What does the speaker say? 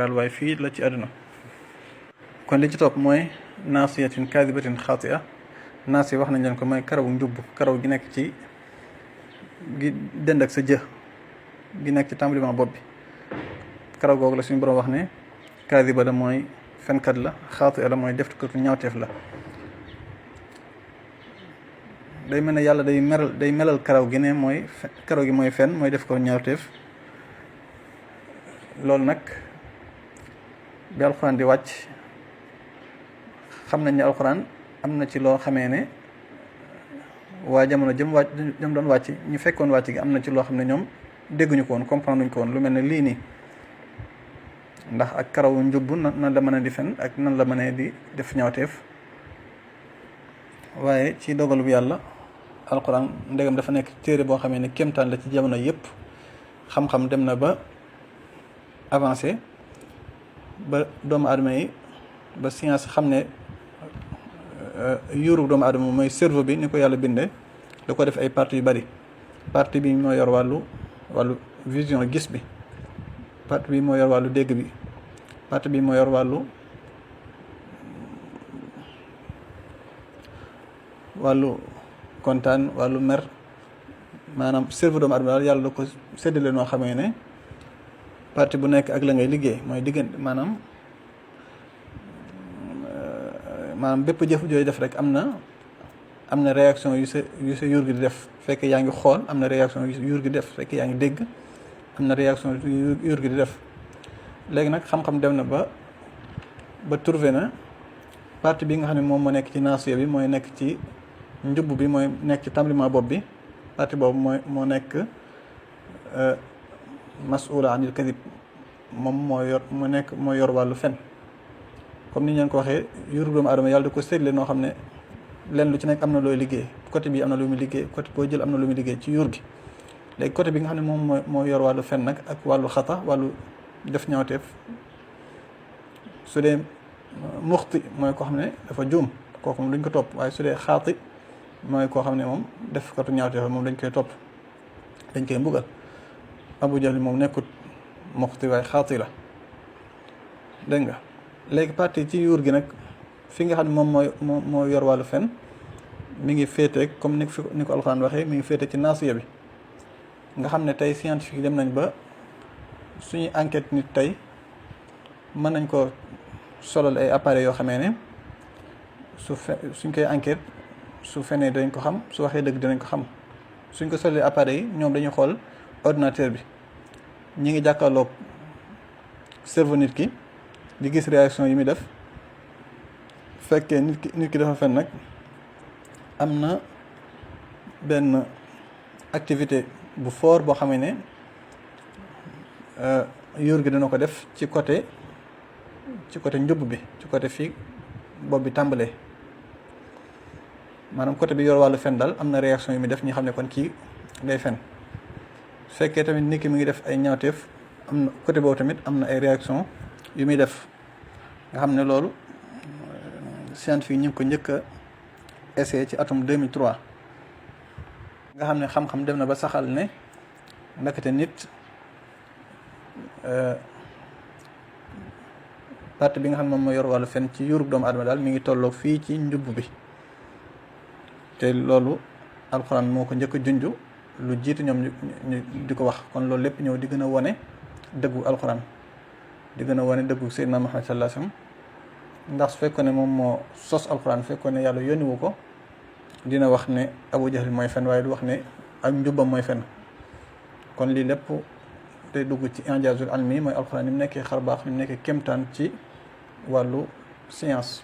daal waaye fii la ci àdduna. kon li ci topp mooy naasiyatin kaadibatin xaatia. naas yi wax nañ leen ko mooy karaw njubb, karaw gi nekk ci gi dend ak sa jë gi nekk ci tàmbaliment bopp bi. karaw googu la suñu borom wax ne kaadiba la mooy fenkat la, xaatia la mooy defkatu ñaawteef la. day mel ne yàlla day melal karaw gi ne mooy karaw gi mooy fen, mooy def ko ñaawteef. loolu nag bi alxuraan di wàcc xam nañ ne alxuraan am na ci loo xamee ne waa jamono jëm doon wàcc ñu fekkoon wàcc gi am na ci loo xam ne ñoom dégguñu ko woon, comprendre ñu ko woon. lu mel ne lii nii, ndax ak karaw njubb nan la mën a di fen ak nan la mën a di def ñaawteef. waaye ci dogalu bu yàlla alxuraan ndegam dafa nekk téere boo xamee ne kéemtaan la ci jamono yépp, xam-xam dem na ba avancé ba doomu aadama yi ba science xam ne yuuru doomu aadama mooy cerveau bi ni ko yàlla bindee da ko def ay parties yu bari. partie bi moo yor wàllu vision gis bi, partie bi moo yor wàllu dégg bi, partie bi moo yor wàllu kontaan, wàllu mer. maanaam cerveau doomu aadama daal yàlla da ko séddale noo xamee ne partie bu nekk ak la ngay liggéey mooy diggante maanaam bépp jëf jooy def rek am na réaction yu sa yuur gi di def fekk yaa ngi xool, am na réaction yu yuur gi di def fekk yaa ngi dégg, am na réaction yu yuur gi di def. léegi nag xam-xam dem na ba trouvé na partie bi nga xam ne moom moo nekk ci naasiya bi, mooy nekk ci njubb bi, mooy nekk ci tàmbaliment bopp bi. partie boobu moo nekk mas'uula anil kadib, moom moo yor wàllu fen. comme ni ñu leen ko waxee yuuru doomu aadama yàlla da ko séddale noo xam ne lenn lu ci nekk am na looy liggéey. côté bi am na lu muy liggéey, côté boo jël am na lu muy liggéey ci yuur gi. léegi côté bi nga xam ne moom moo yor wàllu fen nag ak wàllu xata, wàllu def ñaawteef, su dee muxti mooy koo xam ne dafa juum, kooku moom duñ ko topp. waaye su dee xaati mooy koo xam ne moom def katu ñaawteef moom dañ koy topp, dañ koy mbugal. Abu Jahl moom nekkut muxti waaye xaati la, dégg nga. léegi partie ci yuur gi nag fi nga xam ne moom moo yor wàllu fen mi ngi féete comme ni ko alxuraan waxee, mi ngi féete ci naasiya bi. nga xam ne tey scientifique dem nañ ba suñuy enquête nit tey mën nañ ko solal ay appareils yoo xamee ne suñ koy enquête su fenee dinañ ko xam, su waxee dëgg dinañ ko xam. suñ ko solalee appareils yi ñoom dañuy xool ordinateur bi, ñi ngi jàkkaarloog cerveau nit ki di gis réaction yi muy def. fekkee nit ki dafa fen nag am na benn activité bu fort boo xamee ne yuur gi dina ko def ci côté njubb bi, ci côté fii bopp bi tàmbalee. maanaam côté bi yor wàllu fen daal am na réaction yi muy def, ñi xam ne kon kii day fen. fekkee tamit nit ki mi ngi def ay ñaawteef, am na côté boobu tamit am na ay réaction yu muy def. nga xam ne loolu scientifique ñu ngi ko njëkk a essayé ci atum 2003. nga xam ne xam-xam dem na ba saxal ne ndakate nit partie bi nga xam ne moom moo yor wàllu fen ci yuurub doomu aadama daal mi ngi tolloo fii ci njubb bi. te loolu alxuraan moo ko njëkk a junj lu jiitu ñoom ñu di ko wax. kon loolu lépp ñëw di gën a wane dëggu alxuraan, di gën a wane dëggu Seydina Muhammad sallallahu alayhi wasallam. ndax su fekkoon ne moom moo sos alxuraan, fekkoon ne yàlla yónniwu ko, dina wax ne Abu Jahl mooy fen, waaye du wax ne ak njubbam mooy fen. kon lii lépp day dugg ci injaazul almi, mooy alxuraan ni mu nekkee xar baax, ni mu nekkee kéemtaan ci wàllu science.